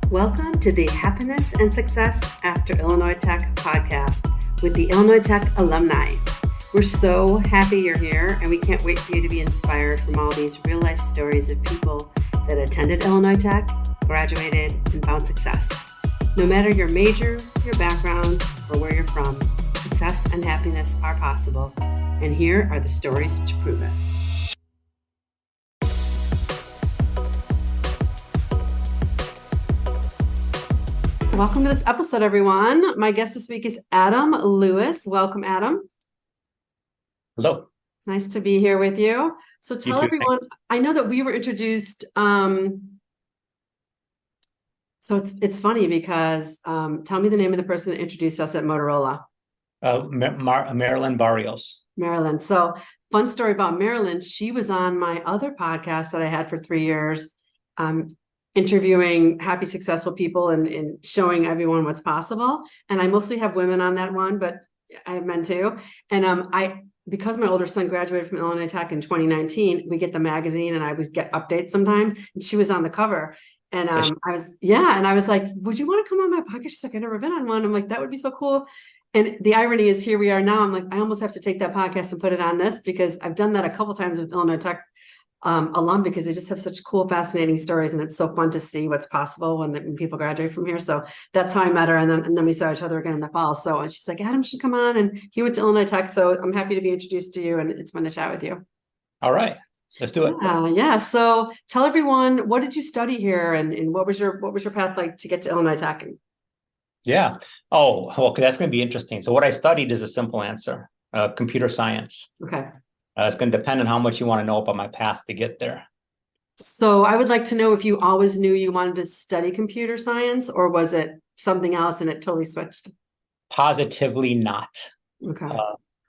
Welcome to the Happiness and Success After Illinois Tech podcast with the Illinois Tech alumni. We're so happy you're here, and we can't wait for you to be inspired from all these real-life stories of people that attended Illinois Tech, graduated, and found success. No matter your major, your background, or where you're from, success and happiness are possible, and here are the stories to prove it. Welcome to this episode, everyone. My guest this week is Adam Lewis. Welcome, Adam. Hello. Nice to be here with you. So tell everyone, I know that we were introduced. So it's funny because tell me the name of the person that introduced us at Motorola. Marilyn Barrios. Marilyn. So fun story about Marilyn. She was on my other podcast that I had for 3 years. Interviewing happy, successful people and showing everyone what's possible. And I mostly have women on that one, but I have men too. And because my older son graduated from Illinois Tech in 2019, we get the magazine and I always get updates sometimes. And she was on the cover. And I was like, would you want to come on my podcast? She's like, I've never been on one. I'm like, that would be so cool. And the irony is here we are now. I'm like, I almost have to take that podcast and put it on this because I've done that a couple times with Illinois Tech alum because they just have such cool, fascinating stories, and it's so fun to see what's possible when people graduate from here. So that's how I met her, and then we saw each other again in the fall. So she's like, Adam should come on, and he went to Illinois Tech. So I'm happy to be introduced to you, and it's fun to chat with you. All right, let's do it. Yeah. So tell everyone, what did you study here, and what was your path like to get to Illinois Tech? Yeah. Oh, well, that's going to be interesting. So what I studied is a simple answer: computer science. Okay. It's going to depend on how much you want to know about my path to get there. So I would like to know if you always knew you wanted to study computer science, or was it something else and it totally switched? Positively not. Okay.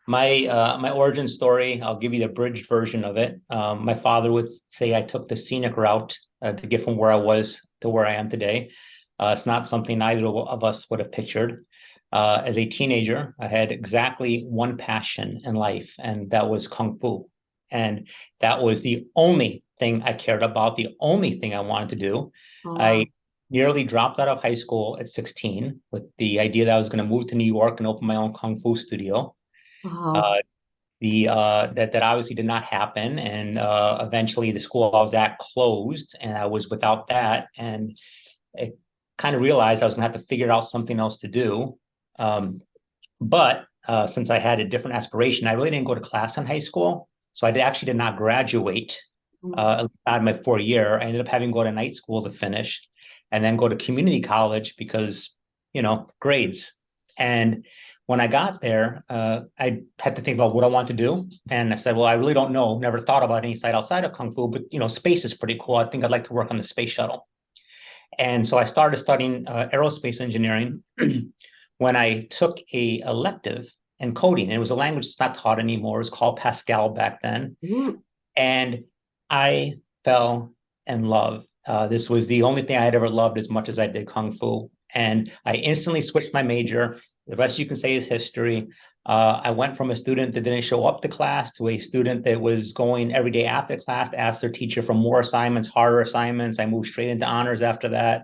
My origin story, I'll give you the abridged version of it. My father would say I took the scenic route to get from where I was to where I am today. It's not something either of us would have pictured. As a teenager, I had exactly one passion in life, and that was Kung Fu. And that was the only thing I cared about, the only thing I wanted to do. Oh, wow. I nearly dropped out of high school at 16 with the idea that I was going to move to New York and open my own Kung Fu studio. Wow. That obviously did not happen. And eventually the school I was at closed, and I was without that. And I kind of realized I was going to have to figure out something else to do. But since I had a different aspiration, I really didn't go to class in high school. So I actually did not graduate out of my 4th year. I ended up having to go to night school to finish and then go to community college because, grades. And when I got there, I had to think about what I want to do. And I said, well, I really don't know. Never thought about any side outside of Kung Fu, but, space is pretty cool. I think I'd like to work on the space shuttle. And so I started studying aerospace engineering. When I took a elective in coding, and it was a language that's not taught anymore. It was called Pascal back then. Mm-hmm. And I fell in love. This was the only thing I had ever loved as much as I did Kung Fu. And I instantly switched my major. The rest you can say is history. I went from a student that didn't show up to class to a student that was going every day after class to ask their teacher for more assignments, harder assignments. I moved straight into honors after that.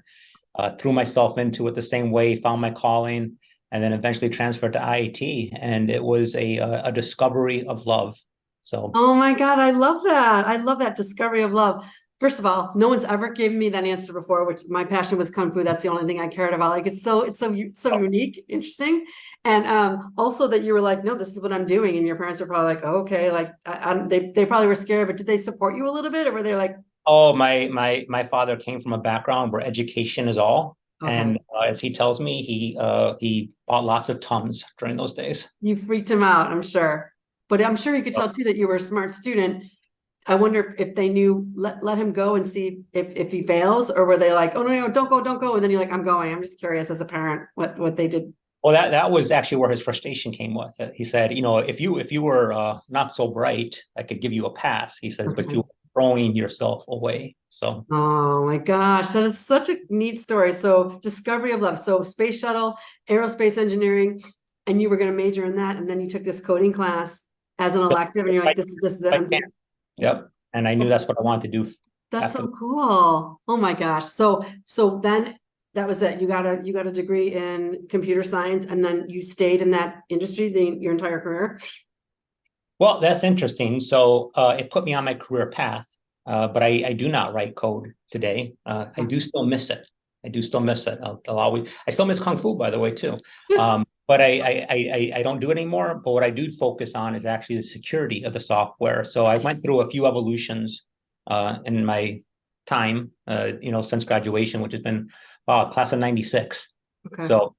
Threw myself into it the same way, found my calling, and then eventually transferred to IAT. And it was a discovery of love. So, oh my God, I love that. I love that discovery of love. First of all, no one's ever given me that answer before, which my passion was Kung Fu. That's the only thing I cared about. Like, it's so unique, interesting. And also that you were like, no, this is what I'm doing. And your parents were probably like, oh, okay. Like they probably were scared, but did they support you a little bit, or were they like, oh, my father came from a background where education is all. okay. And as he tells me, he bought lots of Tums during those days. You freaked him out, I'm sure. But I'm sure you could tell too that you were a smart student. I wonder if they knew, let him go and see if he fails, or were they like, oh no, don't go. And then you're like, I'm going. I'm just curious as a parent what they did. Well, that was actually where his frustration came with it. He said, if you were not so bright, I could give you a pass. He says, but you were throwing yourself away. So, oh my gosh, that is such a neat story. So discovery of love. So space shuttle, aerospace engineering, and you were going to major in that, and then you took this coding class as an elective, and you're like, this is it. Yep. And I knew that's what I wanted to do That's after. so cool. Oh my gosh. So then that was it. You got a degree in computer science and then you stayed in that industry your entire career. Well, that's interesting. So it put me on my career path, but I do not write code today. I do still miss it. I do still miss it. I'll always, I still miss Kung Fu, by the way, too. But I don't do it anymore. But what I do focus on is actually the security of the software. So I went through a few evolutions in my time, since graduation, which has been, wow, class of 96. Okay. So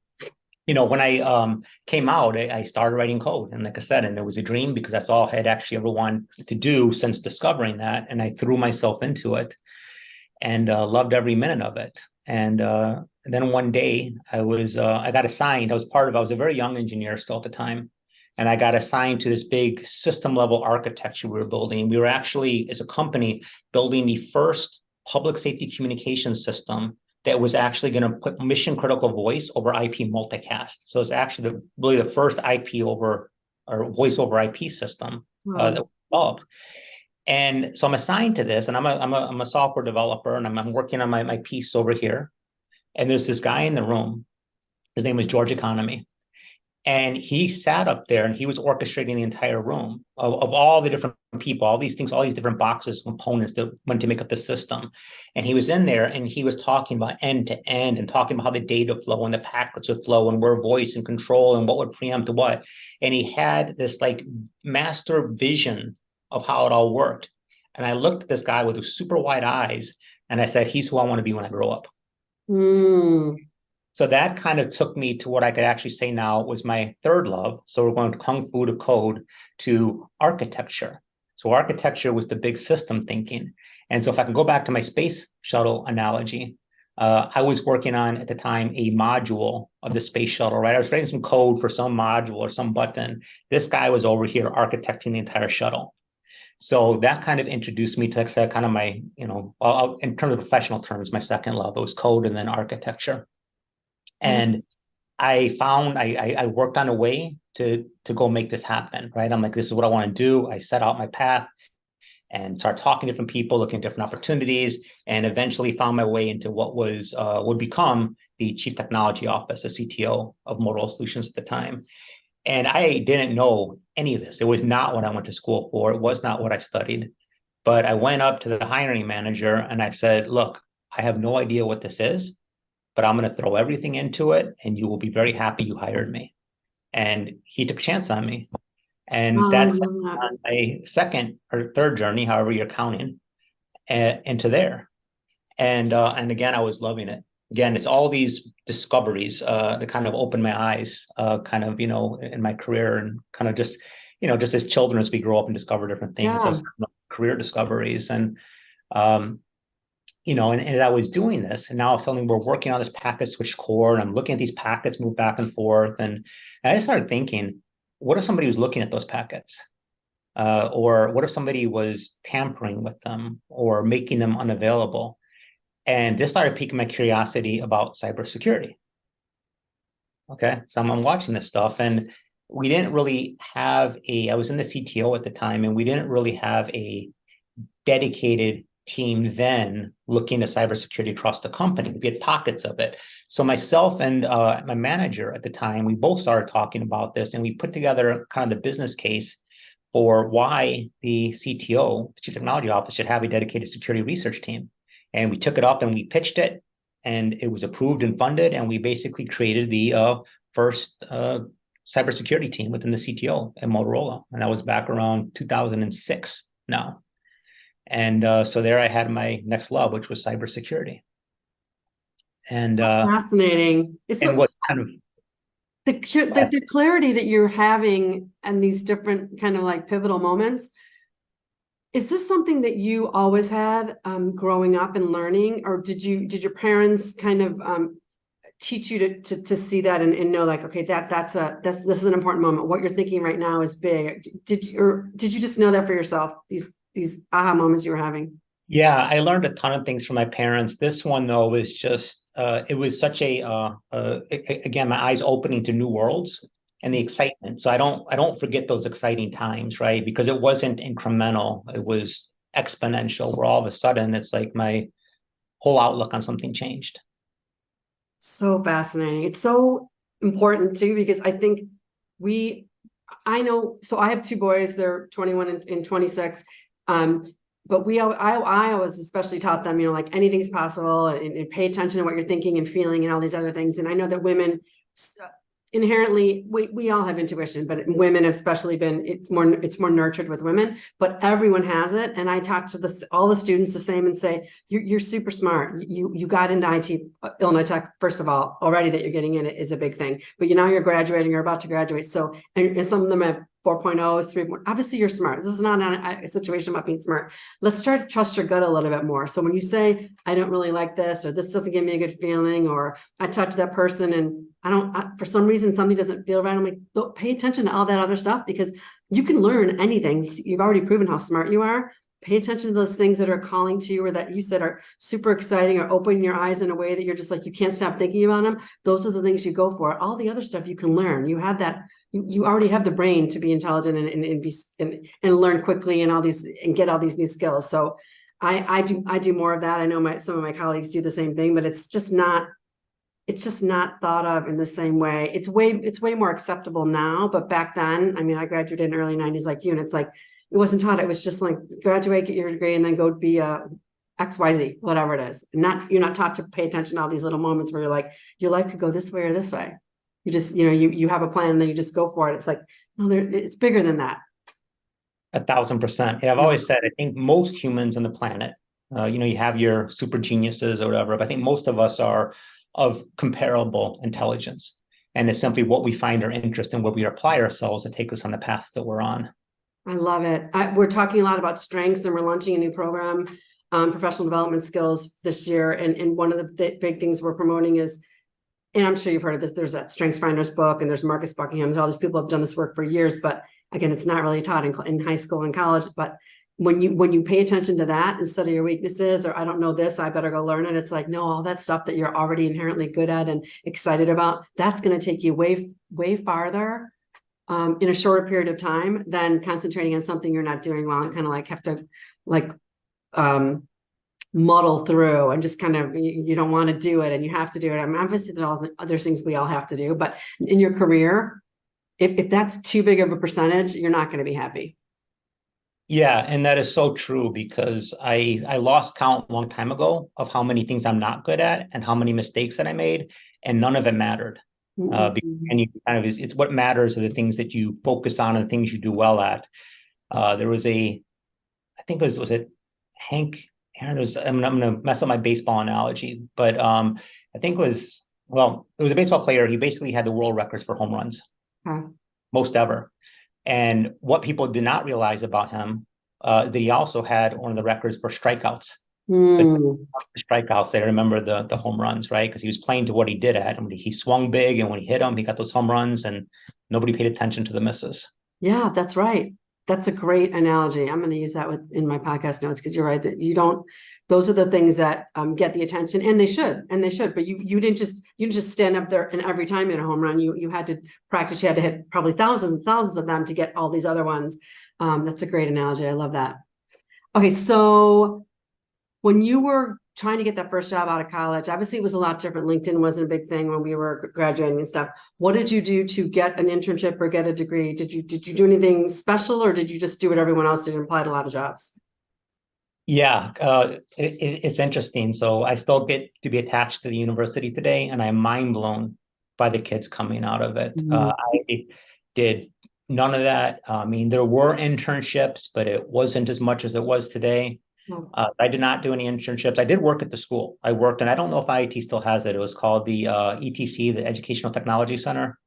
when I came out, I started writing code, and like I said, and it was a dream because that's all I had actually ever wanted to do since discovering that, and I threw myself into it and loved every minute of it. And then one day, I got assigned. I was a very young engineer still at the time, and I got assigned to this big system level architecture we were building. We were actually, as a company, building the first public safety communication system that was actually going to put mission critical voice over IP multicast. So it's actually really the first IP over or voice over IP system Wow. that was developed. And so I'm assigned to this, and I'm a software developer, and I'm working on my piece over here. And there's this guy in the room. His name was George Economy. And he sat up there and he was orchestrating the entire room of all the different people, all these things, all these different boxes, components that went to make up the system. And he was in there and he was talking about end to end and talking about how the data flow and the packets would flow and where voice and control and what would preempt what. And he had this like master vision of how it all worked. And I looked at this guy with super wide eyes and I said, he's who I want to be when I grow up. Mm. So that kind of took me to what I could actually say now was my third love. So we're going to Kung Fu to code to architecture. So architecture was the big system thinking. And so if I can go back to my space shuttle analogy, I was working on at the time a module of the space shuttle, right? I was writing some code for some module or some button. This guy was over here architecting the entire shuttle. So that kind of introduced me to kind of my, in terms of professional terms, my second love. It was code and then architecture. And Yes. I worked on a way to go make this happen, right? I'm like, this is what I want to do. I set out my path and started talking to different people, looking at different opportunities, and eventually found my way into what would become the chief technology office, the CTO of Motorola Solutions at the time. And I didn't know any of this. It was not what I went to school for. It was not what I studied. But I went up to the hiring manager and I said, look, I have no idea what this is, but I'm going to throw everything into it and you will be very happy you hired me. And he took a chance on me. And Oh, I that's love that. on a second or third journey, however you're counting, into there. And again, I was loving it. Again, it's all these discoveries that kind of opened my eyes, kind of, in my career and kind of just, just as children as we grow up and discover different things, Yeah. those kind of career discoveries. Um, and as I was doing this, and now suddenly we're working on this packet switch core, and I'm looking at these packets move back and forth, and I just started thinking, what if somebody was looking at those packets? Or what if somebody was tampering with them or making them unavailable? And this started piquing my curiosity about cybersecurity. Okay, so I'm watching this stuff, and we didn't really have I was in the CTO at the time, and we didn't really have a dedicated team then looking at cybersecurity across the company. We had pockets of it. So myself and my manager at the time, we both started talking about this, and we put together kind of the business case for why the CTO, the Chief Technology Office, should have a dedicated security research team. And we took it up and we pitched it, and it was approved and funded, and we basically created the first cybersecurity team within the CTO at Motorola. And that was back around 2006 now. And so there I had my next love, which was cybersecurity. And Fascinating. It's and so what kind of the clarity that you're having and these different kind of like pivotal moments. Is this something that you always had growing up and learning, or did your parents kind of teach you to see that and know like, okay, this is an important moment. What you're thinking right now is big. Did you just know that for yourself? These aha moments you were having. Yeah, I learned a ton of things from my parents. This one though was just it was such again, my eyes opening to new worlds and the excitement. So I don't forget those exciting times, right? Because it wasn't incremental. It was exponential, where all of a sudden it's like my whole outlook on something changed. So fascinating. It's so important too, because I think we, I know, so I have two boys, they're 21 and 26. But I always especially taught them, like anything's possible, and pay attention to what you're thinking and feeling and all these other things. And I know that women inherently, we all have intuition, but women have especially been, it's more nurtured with women, but everyone has it. And I talk to all the students the same and say, you're super smart. You got into IT, Illinois Tech, first of all, already that you're getting in it is a big thing, but now you're graduating, you're about to graduate. So, and some of them have 4.0s, 3. Obviously you're smart. This is not a situation about being smart. Let's try to trust your gut a little bit more. So when you say, I don't really like this, or this doesn't give me a good feeling, or I talked to that person and for some reason, something doesn't feel right. I'm like, don't pay attention to all that other stuff, because you can learn anything. You've already proven how smart you are. Pay attention to those things that are calling to you, or that you said are super exciting, or opening your eyes in a way that you're just like, you can't stop thinking about them. Those are the things you go for. All the other stuff you can learn. You have that. You already have the brain to be intelligent and learn quickly and get all these new skills. So I do more of that. I know some of my colleagues do the same thing, but it's just not thought of in the same way. It's way more acceptable now, but back then, I mean, I graduated in the early 90s like you, and it's like, it wasn't taught. It was just like, graduate, get your degree, and then go be a XYZ, whatever it is. You're not taught to pay attention to all these little moments where you're like, your life could go this way or this way. You just, you have a plan and then you just go for it. It's like, no, it's bigger than that. 1,000%. Yeah, I've always said, I think most humans on the planet, you have your super geniuses or whatever, but I think most of us are of comparable intelligence. And it's simply what we find our interest in, where we apply ourselves to take us on the path that we're on. I love it. We're talking a lot about strengths, and we're launching a new program, professional development skills this year. And one of the big things we're promoting is, and I'm sure you've heard of this, there's that Strengths Finders book, and there's Marcus Buckingham. All these people have done this work for years, but again, it's not really taught in high school and college. But when you pay attention to that instead of your weaknesses, or I don't know this, I better go learn it. It's like, no, all that stuff that you're already inherently good at and excited about, that's going to take you way farther in a shorter period of time than concentrating on something you're not doing well and kind of like have to muddle through and just kind of, you don't want to do it and you have to do it. I mean, obviously there's all the other things we all have to do, but in your career, if that's too big of a percentage, you're not going to be happy. Yeah, and that is so true, because I lost count a long time ago of how many things I'm not good at and how many mistakes that I made, and none of it mattered. And you kind of, it's what matters are the things that you focus on and the things you do well at. There was I think was it Hank Aaron? I'm going to mess up my baseball analogy, but I think it was a baseball player. He basically had the world records for home runs, most ever. And what people did not realize about him, that he also had one of the records for strikeouts. Strikeouts, they remember the home runs, right? Because he was playing to what he did at. And he swung big, and when he hit them, he got those home runs, and nobody paid attention to the misses. Yeah, that's right. That's a great analogy. I'm going to use that in my podcast notes, because you're right that those are the things that get the attention, and they should, but you didn't just stand up there and every time you hit a home run, you had to practice. You had to hit probably thousands and thousands of them to get all these other ones. That's a great analogy. I love that. Okay. So when you were trying to get that first job out of college, obviously it was a lot different. LinkedIn wasn't a big thing when we were graduating and stuff. What did you do to get an internship or get a degree? Did you do anything special, or did you just do what everyone else did and apply to a lot of jobs? Yeah, it's interesting. So I still get to be attached to the university today, and I'm mind blown by the kids coming out of it. I did none of that. I mean, there were internships, but it wasn't as much as it was today. I did not do any internships. I did work at the school. I worked, and I don't know if IIT still has it. It was called the ETC, the Educational Technology Center.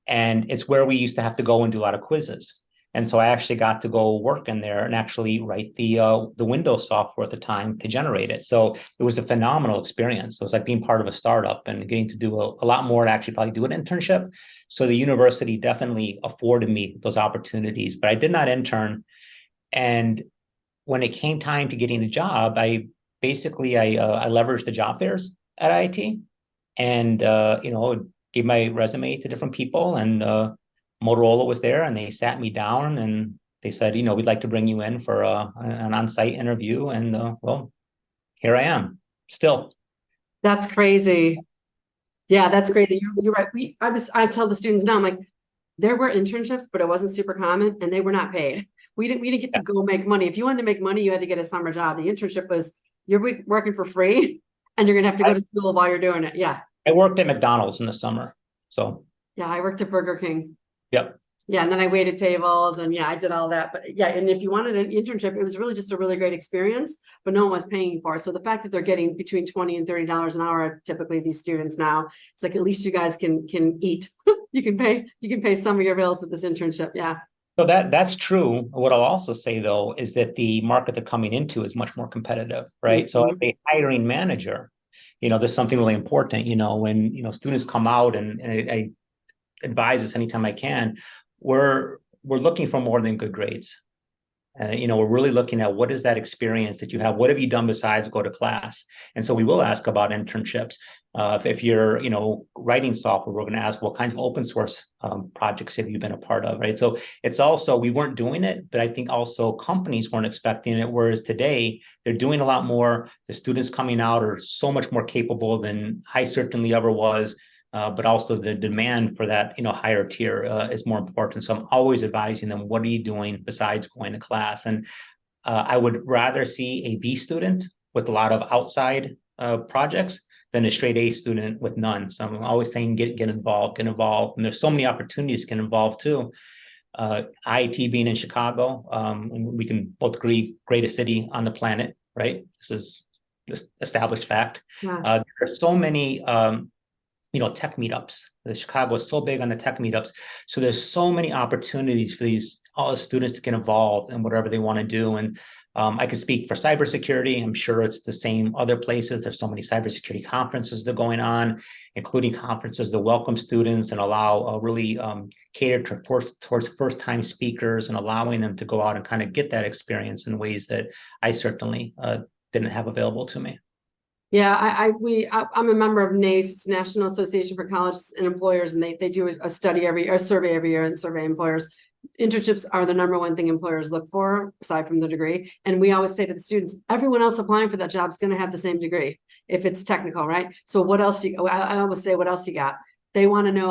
And it's where we used to have to go and do a lot of quizzes. And so I actually got to go work in there and actually write the Windows software at the time to generate it. So it was a phenomenal experience. It was like being part of a startup and getting to do a lot more to actually probably do an internship. So the university definitely afforded me those opportunities, but I did not intern. And when it came time to getting a job, I leveraged the job fairs at IIT, and gave my resume to different people, and Motorola was there, and they sat me down and they said, we'd like to bring you in for an on-site interview. And well, here I am still. That's crazy. Yeah, that's crazy. You're right. I tell the students now, I'm like, there were internships, but it wasn't super common and they were not paid. We didn't get to go make money. If you wanted to make money, you had to get a summer job. The internship was you're working for free and you're gonna have to go to school while you're doing it. Yeah. I worked at McDonald's in the summer. So Yeah, I worked at Burger King. yep. Yeah, and then I waited tables and yeah, I did all that. But yeah, and if you wanted an internship, it was really just a really great experience, but no one was paying you for it. So the fact that they're getting between $20 and $30 an hour, typically these students now, it's like at least you guys can eat. You can pay some of your bills with this internship. Yeah. So that's true. What I'll also say though is that the market they're coming into is much more competitive, right? So as a hiring manager, there's something really important, when students come out and I advise this anytime I can, we're looking for more than good grades. We're really looking at what is that experience that you have? What have you done besides go to class? And so we will ask about internships. If you're, writing software, we're going to ask what kinds of open source projects have you been a part of, right? So it's also, we weren't doing it, but I think also companies weren't expecting it. Whereas today they're doing a lot more. The students coming out are so much more capable than I certainly ever was. But also the demand for that, higher tier is more important. So I'm always advising them, what are you doing besides going to class? And I would rather see a B student with a lot of outside projects than a straight A student with none. So I'm always saying, get involved. And there's so many opportunities to get involved too. IIT being in Chicago, and we can both agree, greatest city on the planet, right? This is just established fact. Yeah. There are so many tech meetups. Chicago is so big on the tech meetups. So there's so many opportunities for all the students to get involved in whatever they want to do. And I can speak for cybersecurity. I'm sure it's the same other places. There's so many cybersecurity conferences that are going on, including conferences that welcome students and allow really cater towards first-time speakers and allowing them to go out and kind of get that experience in ways that I certainly didn't have available to me. Yeah, I'm a member of NACE, National Association for Colleges and Employers, and they do a survey every year and survey employers. Internships are the number one thing employers look for, aside from the degree. And we always say to the students, everyone else applying for that job is going to have the same degree if it's technical, right? So what else I always say, what else you got? They want to know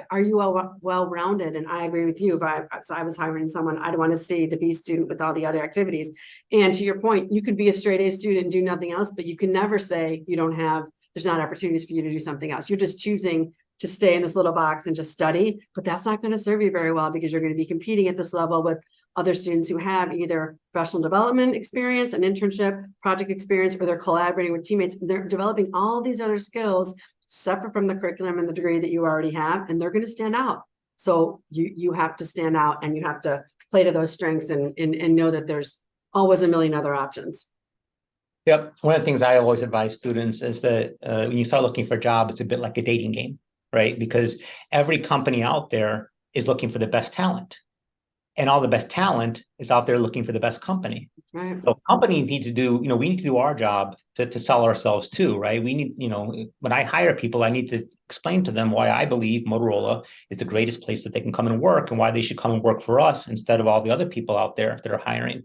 are you well-rounded? And I agree with you. If I was hiring someone, I'd want to see the B student with all the other activities. And to your point, you could be a straight A student and do nothing else, but you can never say there's not opportunities for you to do something else. You're just choosing to stay in this little box and just study, but that's not going to serve you very well because you're going to be competing at this level with other students who have either professional development experience, an internship, project experience, or they're collaborating with teammates. They're developing all these other skills separate from the curriculum and the degree that you already have, and they're going to stand out. So you have to stand out and you have to play to those strengths and know that there's always a million other options. Yep. One of the things I always advise students is that when you start looking for a job, it's a bit like a dating game, right? Because every company out there is looking for the best talent. And all the best talent is out there looking for the best company. That's right. So companies need to do, we need to do our job to sell ourselves too, right? We need, when I hire people, I need to explain to them why I believe Motorola is the greatest place that they can come and work and why they should come and work for us instead of all the other people out there that are hiring.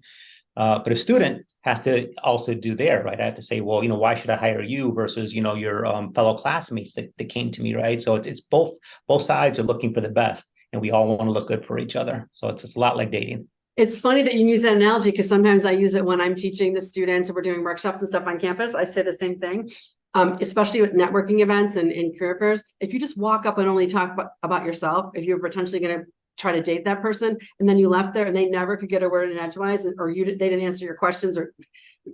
But a student has to also do there, right? I have to say, well, why should I hire you versus, your fellow classmates that came to me, right? So it's both sides are looking for the best. And we all want to look good for each other. So it's a lot like dating. It's funny that you use that analogy because sometimes I use it when I'm teaching the students and we're doing workshops and stuff on campus. I say the same thing, especially with networking events and career fairs. If you just walk up and only talk about yourself, if you're potentially going to try to date that person and then you left there and they never could get a word in edgewise or they didn't answer your questions or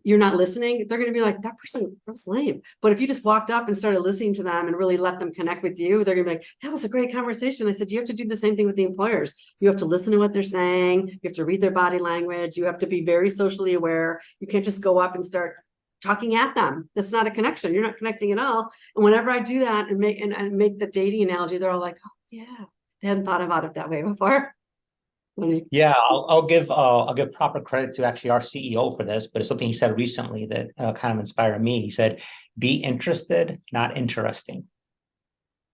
you're not listening, they're going to be like, that person was lame. But if you just walked up and started listening to them and really let them connect with you, they're going to be like, that was a great conversation. I said, you have to do the same thing with the employers. You have to listen to what they're saying. You have to read their body language. You have to be very socially aware. You can't just go up and start talking at them. That's not a connection. You're not connecting at all. And whenever I do that and make the dating analogy, they're all like, oh yeah, they hadn't thought about it that way before. Yeah, I'll give proper credit to actually our CEO for this, but it's something he said recently that kind of inspired me. He said, "Be interested, not interesting."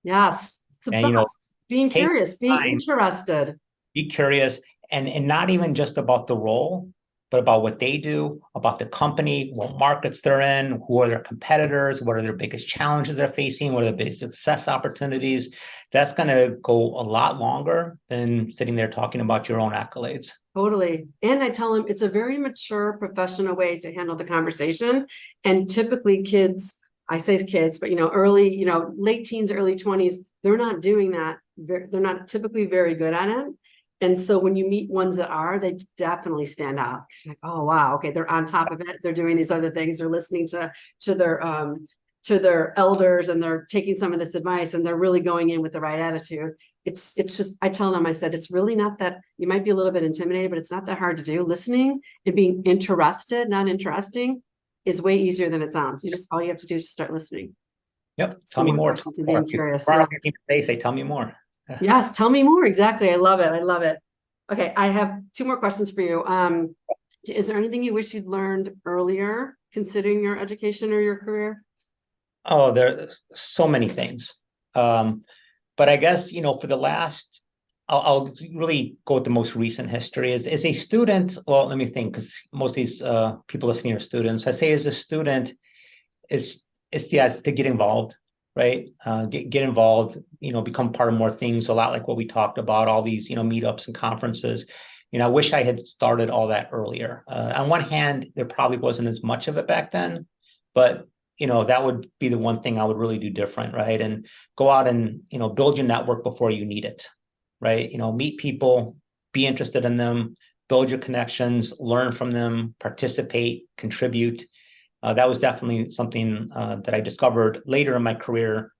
Yes, it's the And best. Being take curious, being time, interested. be curious, and not even just about the role, but about what they do, about the company, what markets they're in, who are their competitors, what are their biggest challenges they're facing, what are the biggest success opportunities. That's going to go a lot longer than sitting there talking about your own accolades. Totally. And I tell them it's a very mature professional way to handle the conversation. And typically kids, I say kids, but early, late teens, early 20s, they're not doing that. They're not typically very good at it. And so when you meet ones that are, they definitely stand out. You're like, oh wow, okay, they're on top of it. They're doing these other things. They're listening to their elders, and they're taking some of this advice, and they're really going in with the right attitude. It's just, I tell them, I said, it's really not that, you might be a little bit intimidated, but it's not that hard to do. Listening and being interested, not interesting, is way easier than it sounds. All you have to do is start listening. Yep. Tell me more. Being curious. Say, tell me more. Yes, tell me more. Exactly. I love it. I love it. Okay, I have two more questions for you. Is there anything you wish you'd learned earlier, considering your education or your career? Oh, there's so many things. But I guess, for the last, I'll really go with the most recent history. As a student, well, let me think, because most of these people listening are students. I say as a student, it's to get involved, right? Get involved, become part of more things, a lot like what we talked about, all these, meetups and conferences. I wish I had started all that earlier. On one hand, there probably wasn't as much of it back then, but that would be the one thing I would really do different, right? And go out and, build your network before you need it, right? Meet people, be interested in them, build your connections, learn from them, participate, contribute. That was definitely something that I discovered later in my career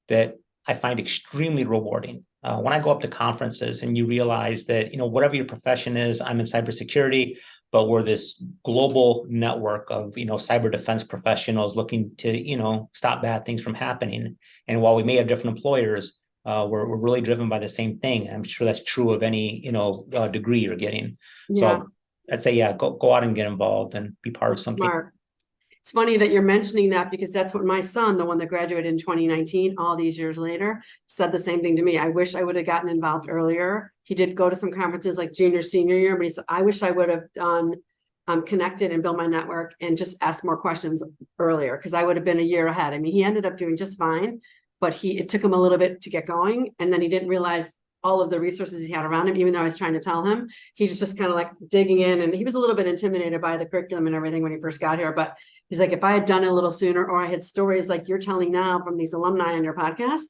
that I find extremely rewarding. When I go up to conferences and you realize that, whatever your profession is, I'm in cybersecurity, but we're this global network of, cyber defense professionals looking to, stop bad things from happening. And while we may have different employers, we're really driven by the same thing. I'm sure that's true of any, degree you're getting. Yeah. So I'd say, yeah, go out and get involved and be part of something. Smart. It's funny that you're mentioning that, because that's what my son, the one that graduated in 2019, all these years later, said the same thing to me. I wish I would have gotten involved earlier. He did go to some conferences like junior, senior year, but he said, I wish I would have done connected and built my network and just asked more questions earlier, because I would have been a year ahead. I mean, he ended up doing just fine, but it took him a little bit to get going. And then he didn't realize all of the resources he had around him, even though I was trying to tell him. He was just kind of like digging in, and he was a little bit intimidated by the curriculum and everything when he first got here. But he's like, if I had done it a little sooner, or I had stories like you're telling now from these alumni on your podcast,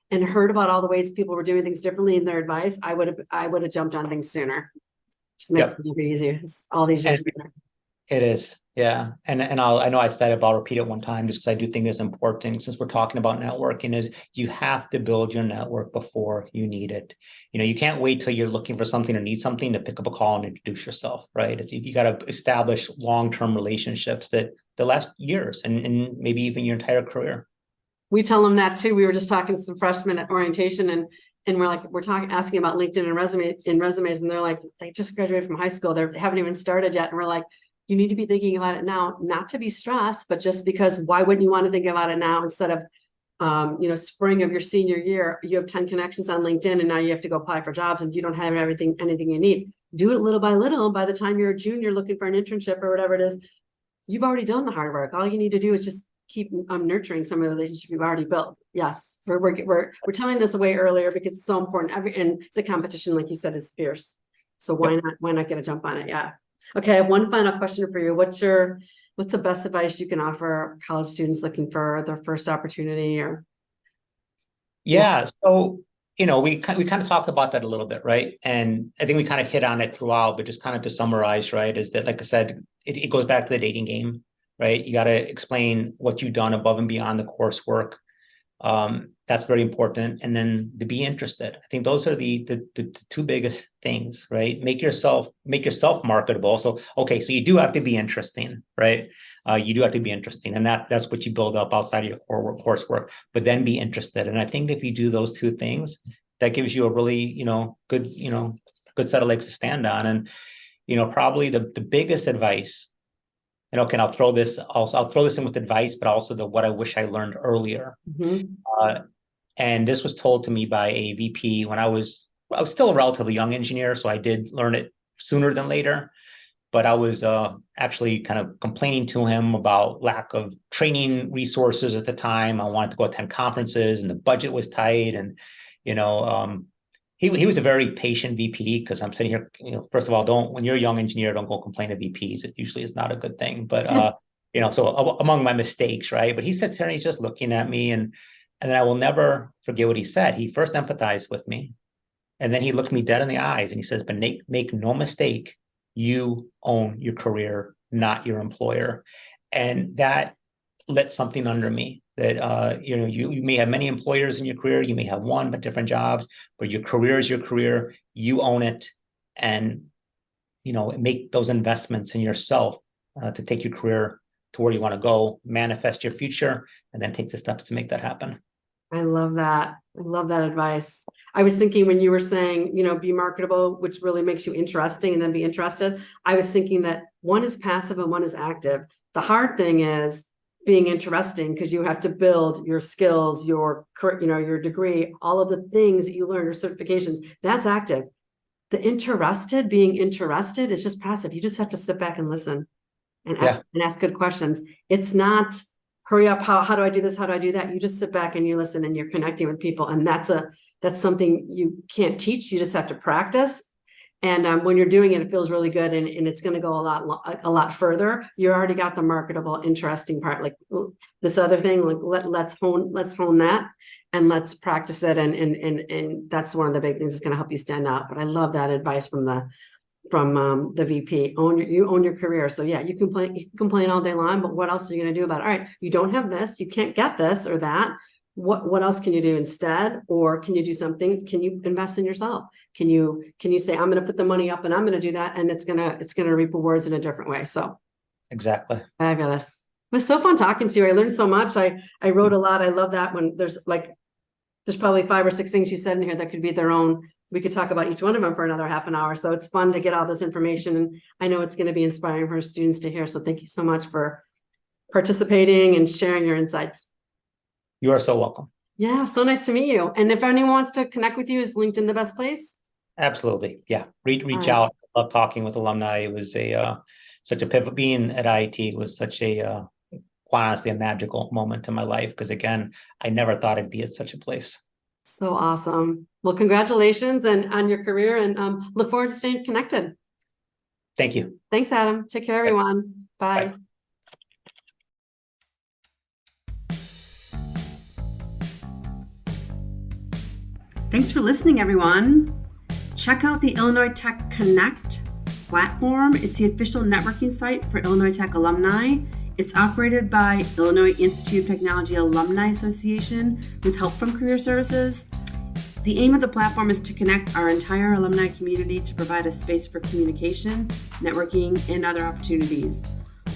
and heard about all the ways people were doing things differently in their advice, I would have jumped on things sooner. Just makes it a little bit easier all these years later. It is, yeah. And I know I said it, but I'll repeat it one time just because I do think it's important, since we're talking about networking, is you have to build your network before you need it. You can't wait till you're looking for something or need something to pick up a call and introduce yourself, right? You got to establish long-term relationships that last years and maybe even your entire career. We tell them that too. We were just talking to some freshmen at orientation, and we're asking about LinkedIn and resumes, and they're like, they just graduated from high school. They haven't even started yet. And we're like, you need to be thinking about it now, not to be stressed, but just because why wouldn't you want to think about it now instead of, spring of your senior year, you have 10 connections on LinkedIn and now you have to go apply for jobs and you don't have anything you need. Do it little by little. By the time you're a junior looking for an internship or whatever it is, you've already done the hard work. All you need to do is just keep nurturing some of the relationships you've already built. Yes, we're telling this way earlier because it's so important. And the competition, like you said, is fierce. So why not get a jump on it? Yeah. Okay, I have one final question for you. What's the best advice you can offer college students looking for their first opportunity? Or yeah, so we kind of talked about that a little bit, right? And I think we kind of hit on it throughout, but just kind of to summarize, right, is that, like I said, it goes back to the dating game, right? You got to explain what you've done above and beyond the coursework. That's very important. And then to be interested. I think those are the two biggest things, right? Make yourself marketable. So, okay, so you do have to be interesting, right? You do have to be interesting. And that's what you build up outside of your coursework, but then be interested. And I think if you do those two things, that gives you a really, good set of legs to stand on. And, probably the biggest advice, and okay, I'll throw this in with advice, but also what I wish I learned earlier. mm-hmm. And this was told to me by a VP when I was still a relatively young engineer, so I did learn it sooner than later. But I was actually kind of complaining to him about lack of training resources at the time. I wanted to go attend conferences, and the budget was tight. And you know, he was a very patient VP, because I'm sitting here. First of all, when you're a young engineer, don't go complain to VPs. It usually is not a good thing. But so among my mistakes, right? But he sits there and he's just looking at me, and then I will never forget what he said. He first empathized with me, and then he looked me dead in the eyes and he says, "But make no mistake. You own your career, not your employer." And that lit something under me that, you may have many employers in your career. You may have one, but different jobs, but your career is your career. You own it, and, make those investments in yourself to take your career to where you want to go, manifest your future, and then take the steps to make that happen. I love that. I love that advice. I was thinking when you were saying, be marketable, which really makes you interesting, and then be interested. I was thinking that one is passive and one is active. The hard thing is being interesting, because you have to build your skills, your degree, all of the things that you learn, your certifications. That's active. Being interested is just passive. You just have to sit back and listen and ask good questions. It's not hurry up. How do I do this? How do I do that? You just sit back and you listen, and you're connecting with people. And that's something you can't teach. You just have to practice. And when you're doing it, it feels really good. And it's going to go a lot further. You already got the marketable, interesting part. Like this other thing, like let's hone that, and let's practice it. And that's one of the big things that's going to help you stand out. But I love that advice from the VP. You own your career. So yeah, you can complain all day long, but what else are you going to do about it? All right, you don't have this, you can't get this or that. What else can you do instead? Or can you do something? Can you invest in yourself? Can you say, I'm going to put the money up and I'm going to do that, and it's going to reap rewards in a different way. So exactly. Fabulous. It was so fun talking to you. I learned so much. I wrote a lot. I love that when there's probably 5 or 6 things you said in here that could be their own. We could talk about each one of them for another half an hour. So it's fun to get all this information. And I know it's going to be inspiring for students to hear. So thank you so much for participating and sharing your insights. You are so welcome. Yeah, so nice to meet you. And if anyone wants to connect with you, is LinkedIn the best place? Absolutely. Yeah. Reach out. I love talking with alumni. It was such a pivot. Being at IIT was such honestly a magical moment in my life, because again, I never thought I'd be at such a place. So awesome. Well, congratulations on your career, and look forward to staying connected. Thank you. Thanks, Adam. Take care, everyone. Bye. Bye. Thanks for listening, everyone. Check out the Illinois Tech Connect platform. It's the official networking site for Illinois Tech alumni. It's operated by Illinois Institute of Technology Alumni Association with help from Career Services. The aim of the platform is to connect our entire alumni community to provide a space for communication, networking, and other opportunities.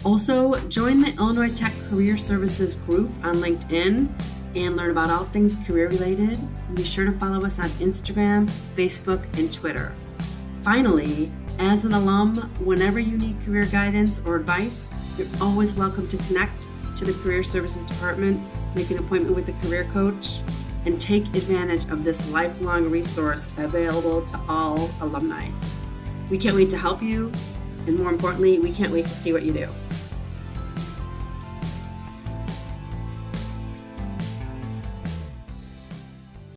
Also, join the Illinois Tech Career Services group on LinkedIn and learn about all things career-related. And be sure to follow us on Instagram, Facebook, and Twitter. Finally, as an alum, whenever you need career guidance or advice, you're always welcome to connect to the Career Services Department, make an appointment with a career coach, and take advantage of this lifelong resource available to all alumni. We can't wait to help you, and more importantly, we can't wait to see what you do.